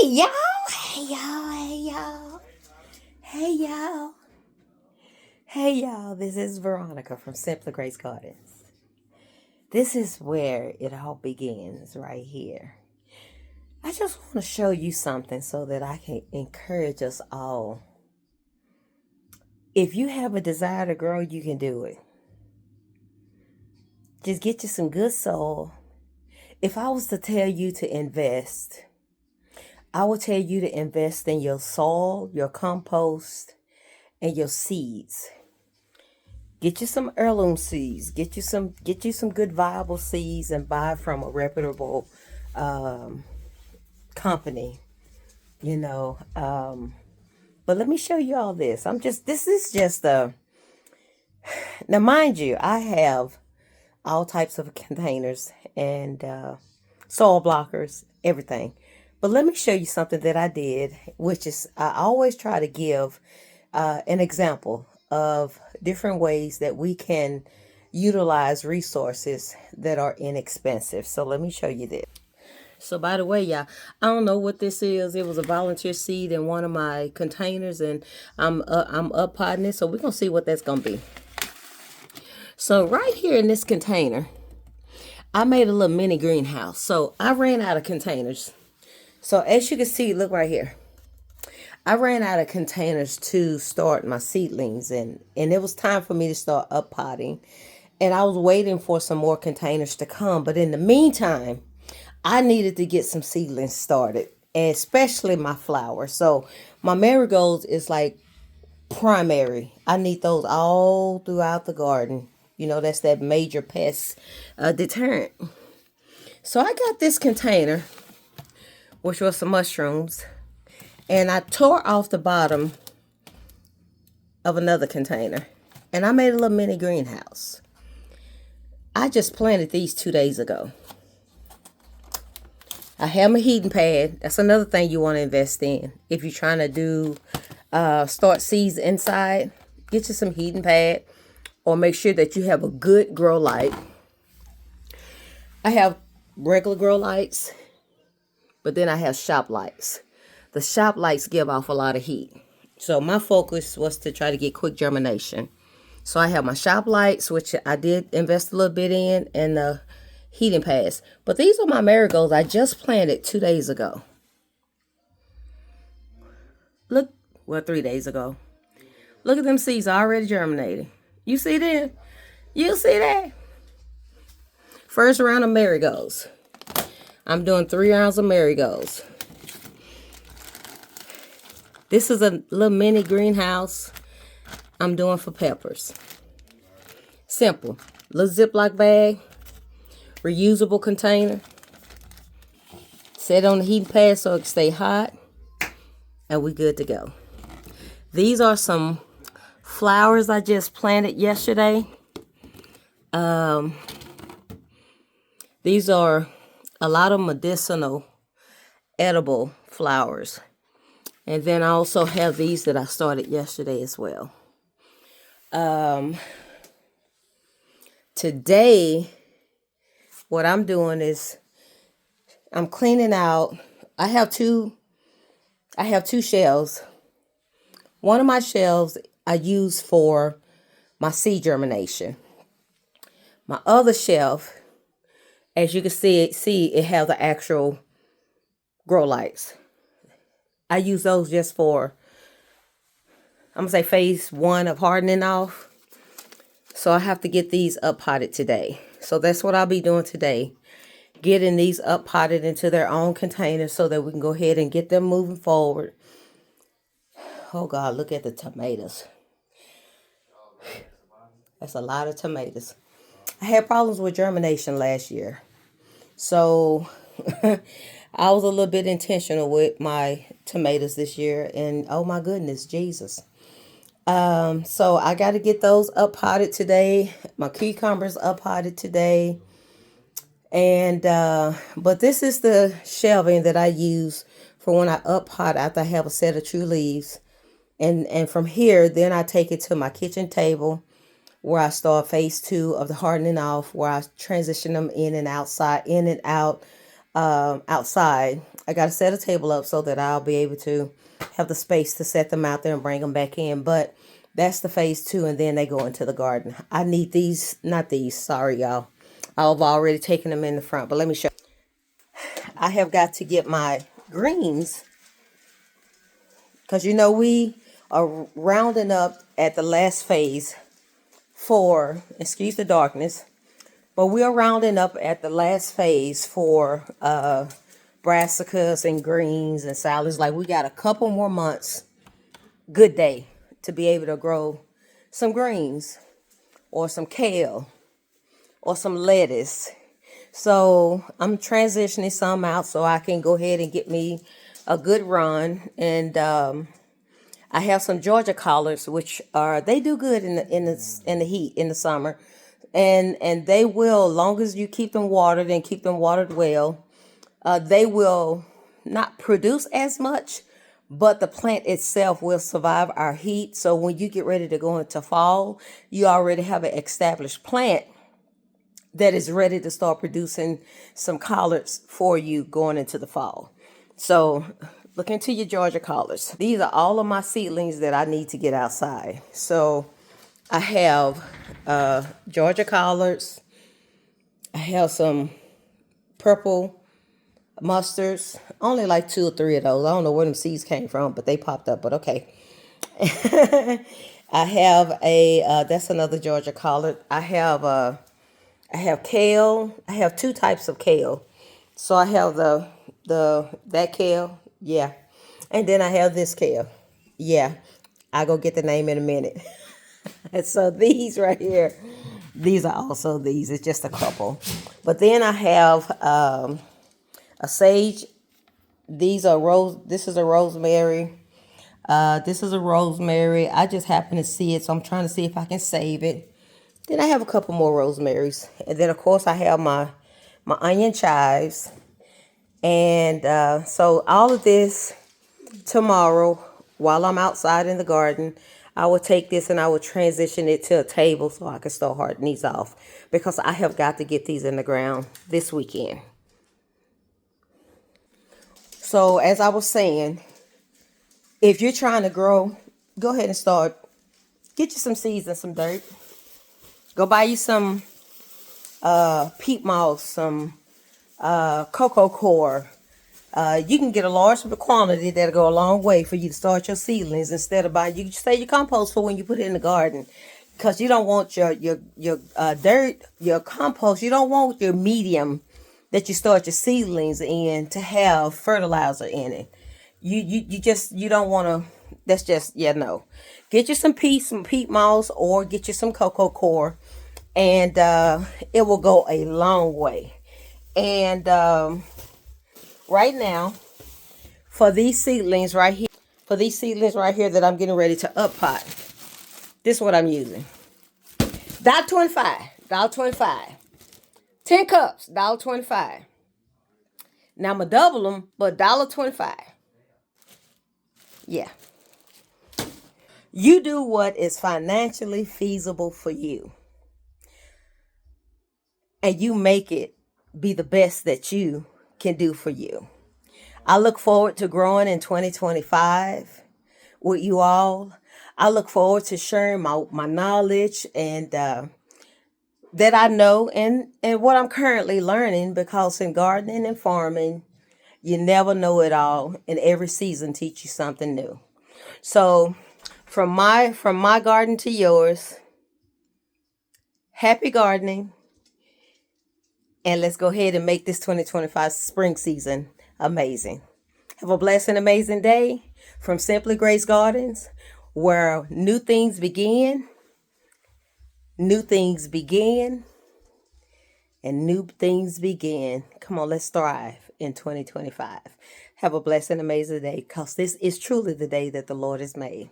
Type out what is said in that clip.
Hey y'all, hey y'all, hey y'all, hey y'all, hey y'all. This is Veronica from Simply Grace Gardens. This is where it all begins right here. I just want to show you something so that I can encourage us all. If you have a desire to grow, you can do it. Just get you some good soil. If I was to tell you to invest, I would tell you to invest in your soil, your compost, and your seeds. Get you some heirloom seeds. Get you some good viable seeds and buy from a reputable company. You know. But let me show you all this. This is just a. Now, mind you, I have all types of containers and soil blockers, everything. But let me show you something that I did, which is I always try to give an example of different ways that we can utilize resources that are inexpensive. So let me show you this. So by the way, y'all, I don't know what this is. It was a volunteer seed in one of my containers, and I'm up potting it. So we're gonna see what that's gonna be. So right here in this container, I made a little mini greenhouse. So I ran out of containers. So as you can see, look right here. I ran out of containers to start my seedlings, and it was time for me to start up potting. And I was waiting for some more containers to come. But in the meantime, I needed to get some seedlings started, especially my flowers. So my marigolds is like primary. I need those all throughout the garden. You know, that's that major pest deterrent. So I got this container, which was some mushrooms, and I tore off the bottom of another container, and I made a little mini greenhouse. I just planted these 2 days ago. I have my heating pad. That's another thing you want to invest in. If you're trying to do start seeds inside, get you some heating pad, or make sure that you have a good grow light. I have regular grow lights, but then I have shop lights. The shop lights give off a lot of heat. So my focus was to try to get quick germination. So I have my shop lights, which I did invest a little bit in, and the heating pads. But these are my marigolds I just planted 2 days ago. Look, well, 3 days ago. Look at them seeds already germinating. You see them? You see that? First round of marigolds. I'm doing 3 rounds of marigolds. This is a little mini greenhouse I'm doing for peppers. Simple. Little Ziploc bag. Reusable container. Set on the heating pad so it can stay hot. And we're good to go. These are some flowers I just planted yesterday. These are a lot of medicinal, edible flowers. And then I also have these that I started yesterday as well. Today, what I'm doing is I'm cleaning out. I have two shelves. One of my shelves I use for my seed germination. My other shelf, as you can see it has the actual grow lights. I use those just for, I'm going to say phase 1 of hardening off. So I have to get these up potted today. So that's what I'll be doing today. Getting these up potted into their own containers so that we can go ahead and get them moving forward. Oh God, look at the tomatoes. That's a lot of tomatoes. I had problems with germination last year. So I was a little bit intentional with my tomatoes this year, and oh my goodness, Jesus. So I got to get those up potted today. My cucumbers up potted today. And, but this is the shelving that I use for when I up pot after I have a set of true leaves. And from here, then I take it to my kitchen table where I start phase 2 of the hardening off, where I transition them in and outside, in and out outside. I got to set a table up so that I'll be able to have the space to set them out there and bring them back in. But that's the phase 2, and then they go into the garden. I need these, not these, sorry y'all. I've already taken them in the front, but let me show you. I have got to get my greens, because you know we are rounding up at the last phase for, excuse the darkness, but we are rounding up at the last phase for brassicas and greens and salads. Like, we got a couple more months, good day, to be able to grow some greens or some kale or some lettuce. So I'm transitioning some out so I can go ahead and get me a good run. And I have some Georgia collards, which are, they do good in the heat in the summer, and they will, long as you keep them watered and keep them watered well, they will not produce as much, but the plant itself will survive our heat. So when you get ready to go into fall, you already have an established plant that is ready to start producing some collards for you going into the fall. So look into your Georgia collards. These are all of my seedlings that I need to get outside. So I have Georgia collards. I have some purple mustards. Only like 2 or 3 of those. I don't know where them seeds came from, but they popped up, but okay. I have that's another Georgia collard. I have kale. I have 2 types of kale. So I have that kale, yeah. And then I have this kale. Yeah. I'll go get the name in a minute. And so these right here, these are also these. It's just a couple. But then I have a sage. These are this is a rosemary. This is a rosemary. I just happen to see it, so I'm trying to see if I can save it. Then I have a couple more rosemaries. And then, of course, I have my onion chives. And so all of this tomorrow, while I'm outside in the garden, I will take this and I will transition it to a table so I can start hardening these off, because I have got to get these in the ground this weekend. So as I was saying, if you're trying to grow, go ahead and start. Get you some seeds and some dirt. Go buy you some peat moss, some cocoa core. You can get a large quantity that'll go a long way for you to start your seedlings, instead of buying. You can save your compost for when you put it in the garden, because you don't want your dirt, your compost. You don't want your medium that you start your seedlings in to have fertilizer in it. You don't want to. That's just, yeah, no. Get you some peat moss, or get you some cocoa core, and it will go a long way. And right now, for these seedlings right here, that I'm getting ready to up pot, this is what I'm using. $1.25. 10 cups, $1.25. Now I'm gonna double them, but $1.25. Yeah. You do what is financially feasible for you, and you make it be the best that you can do for you. I look forward to growing in 2025 with you all. I look forward to sharing my knowledge and that I know, and what I'm currently learning, because in gardening and farming, you never know it all, and every season teaches you something new. So from my garden to yours, happy gardening, and let's go ahead and make this 2025 spring season amazing. Have a blessed and amazing day from Simply Grace Gardens, where new things begin, and new things begin. Come on, let's thrive in 2025. Have a blessed and amazing day, because this is truly the day that the Lord has made.